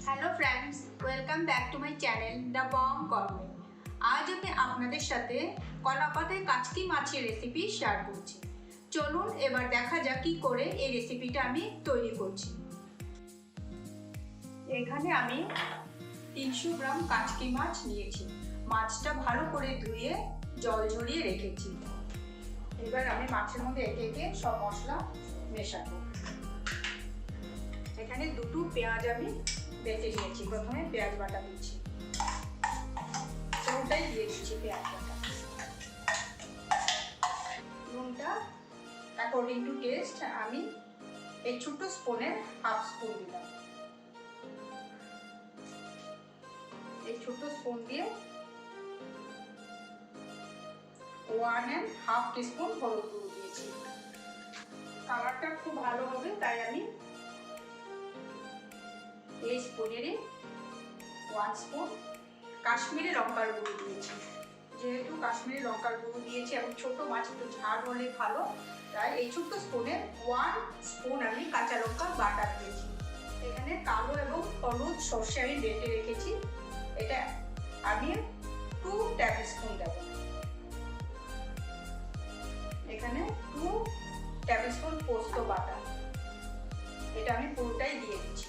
Hello friends, welcome back to my channel the Bong কর্মে। আজ আমি আপনাদের সাথে কলা পাতায় কাচকি মাছের রেসিপি শেয়ার করছি। চলুন এবার দেখা যাক কী করে এই রেসিপিটা আমি তৈরি করছি। এখানে আমি 300 গ্রাম কাচকি মাছ নিয়েছি। মাছটা ভালো করে ধুয়ে জল ঝরিয়ে রেখেছি। এবার আমি মাছের মধ্যে একে একে সব মশলা মেশাবো। এখানে দুটো পেঁয়াজ আমি বেটে নিয়েছি। প্রথমে পেঁয়াজ বাটা দিচ্ছি, পুরোটাই দিয়ে দিচ্ছি পেঁয়াজ বাটা। নুনটা অ্যাকর্ডিং টু টেস্ট আমি এই ছোট্ট স্পুনের হাফ স্পুন দিলাম। এই ছোট্ট স্পুন দিয়ে 1.5 টিস্পুন হলুদ গুঁড়ো দিয়েছি। কালারটা খুব ভালো হবে তাই আমি এই স্পুনেরই 1 স্পুন কাশ্মীরি লঙ্কার গুঁড়ো দিয়েছি। যেহেতু কাশ্মীরি লঙ্কার গুঁড়ো দিয়েছি এবং ছোট মাছ একটু ঝাল হলে ভালো, তাই এই ছোট্ট স্পুনের 1 স্পুন আমি কাঁচা লঙ্কা বাটা দিয়েছি। এখানে কালো এবং হলুদ সর্ষে আমি বেটে রেখেছি, এটা আমি 2 টেবিল স্পুন দেব। এখানে 2 টেবিল স্পুন পোস্ত বাটা, এটা আমি পুরোটাই দিয়ে দিচ্ছি।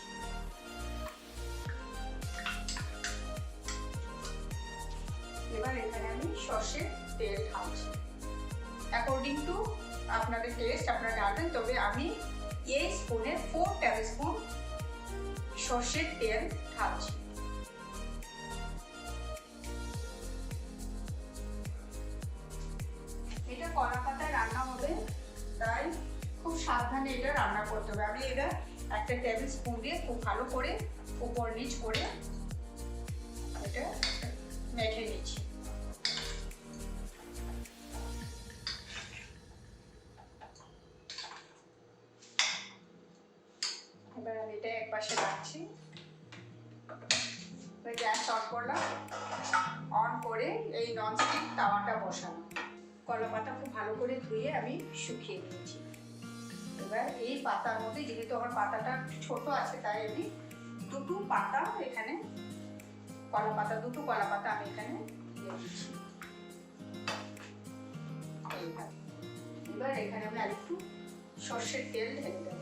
এবার এখানে আমি সর্ষের তেল ঢালছি। অ্যাকর্ডিং টু আপনাদের টেস্ট আপনারা ঢালবেন, তবে আমি এই স্পুনে 4 টেবিল স্পুন সর্ষের তেল ঢালছি। এটা কলা পাতায় রান্না হবে, তাই খুব সাবধানে এটা রান্না করতে হবে। আমি এটা একটা টেবিল স্পুন দিয়ে খুব ভালো করে উপর নিচ করে এটা মেখে নিচ্ছি। এবার আমি এটা এক পাশে রাখছি। গ্যাস অন করলাম, অন করে এই ননস্টিক তাওয়াটা বসানো। কলা পাতা খুব ভালো করে ধুয়ে আমি শুকিয়ে নিয়েছি। এবার এই পাতার মধ্যে, যেহেতু আমার পাতাটা ছোট আছে, তাই আমি দুটো পাতা এখানে দুটো কলা পাতা আমি এখানে দিয়ে দিচ্ছি। এবার এখানে আমি আরেকটু সর্ষের তেল ঢেলে দেব।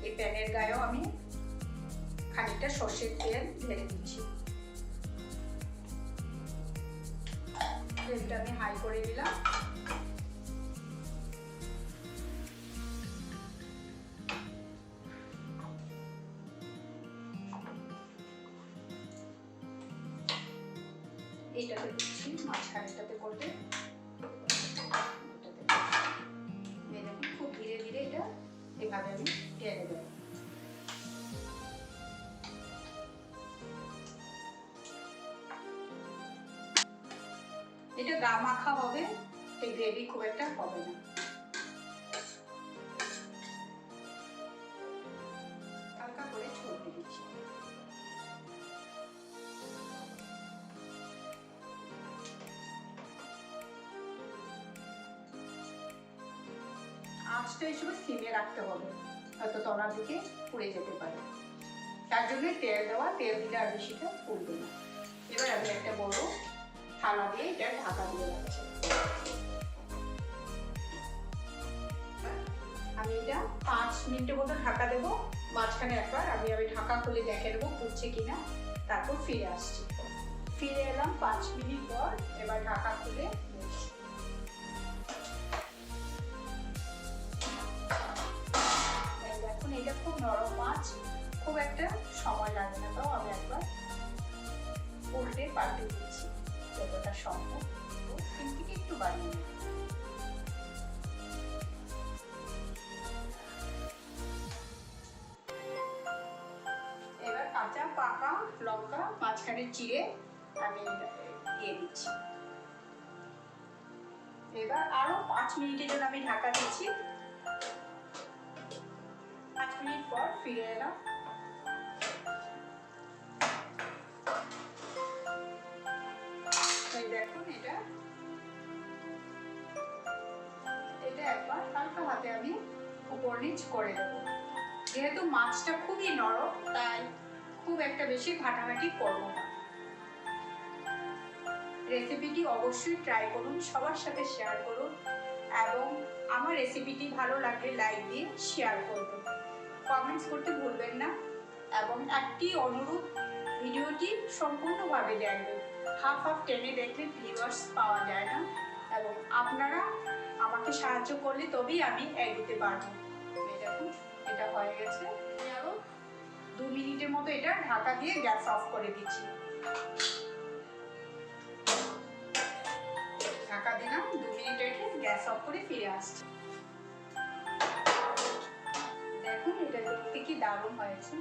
এই প্যানের গায়েও আমি খানিকটা সর্ষের তেল ঢেলে দিচ্ছি। তেলটা আমি হাই করে দিলাম। এইটাতে দিচ্ছি, মাঝখানেটাতে করতে খুব ধীরে ধীরে এটা এভাবে আমি ঢেলে দেবো। এটা গা মাখা হবে, এই গ্রেভি খুব একটা হবে না। হালকা করে ছড়িয়ে দিচ্ছি। আঁচটা হিসেবে সিমে রাখতে হবে, হয়তো তলার দিকে পুড়ে যেতে পারে। তার জন্য তেল দেওয়া, তেল দিলে আর বেশিটা পুড়বে না। এবার আমি একটা বড় থালা দিয়ে এটা ঢাকা দিয়ে রাখছি। আমি এটা 5 মিনিটের মতো ঢাকা দেবো। মাঝখানে একবার আমি ঢাকা খুলে দেখে নেবো পুড়ছে কিনা, তারপর ফিরে আসছি। ফিরে এলাম 5 মিনিট পর। এবার ঢাকা খুলে দেখুন, এটা খুব নরম মাছ, খুব একটা সময় লাগে না। তাও আমি একবার উল্টে পাল্টে দিচ্ছি যতটা সম্ভব। সিমটিকে একটু বাড়িয়ে নেব। এবার কাঁচা পাকা লঙ্কা মাঝখানে চিড়ে আমি দিয়ে দিচ্ছি। এবার আরো 5 মিনিটের জন্য আমি ঢাকা দিচ্ছি। 5 মিনিট পর ফিরে এলাম। দেখুন, এটা এটা একবার হালকা হাতে আমি উপর নিচ করে দেবো। যেহেতু মাছটা খুবই নরম, তাই খুব একটা বেশি ঘাটাঘাটি করবো না। রেসিপিটি অবশ্যই ট্রাই করুন, সবার সাথে শেয়ার করুন এবং আমার রেসিপিটি ভালো লাগলে লাইক দিয়ে শেয়ার করবেন, কমেন্টস করতে ভুলবেন না। এবং একটি অনুরোধ, ভিডিওটি সম্পূর্ণভাবে দেখবেন, হাফ হাফ টেনে দেখলে ভিউয়ার্স পাওয়া যায় না এবং আপনারা আমাকে সাহায্য করলে তবেই আমি এগোতে পারবো। দেখুন এটা হয়ে গেছে, আরো 2 মিনিটের মতো এটা ঢাকা দিয়ে গ্যাস অফ করে দিচ্ছি। ঢাকা দিলাম, 2 মিনিট রেখে গ্যাস অফ করে ফিরে আসছি। দেখুন এটা দেখতে কি দারুণ হয়েছে।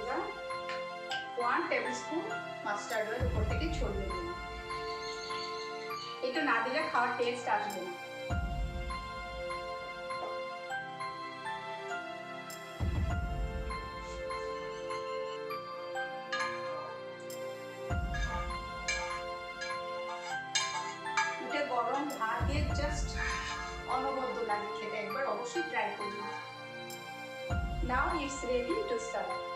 এবার 1 টেবিলস্পুন মাস্টার্ড অয়েল উপর থেকে ছড়িয়ে দিন। এটা না দিলে খাওয়ার টেস্ট আসবে না। এটা গরম ভাত দিয়ে জাস্ট অনবদ্য লাগে খেতে, একবার অবশ্যই ট্রাই করুন। Now it's ready to serve.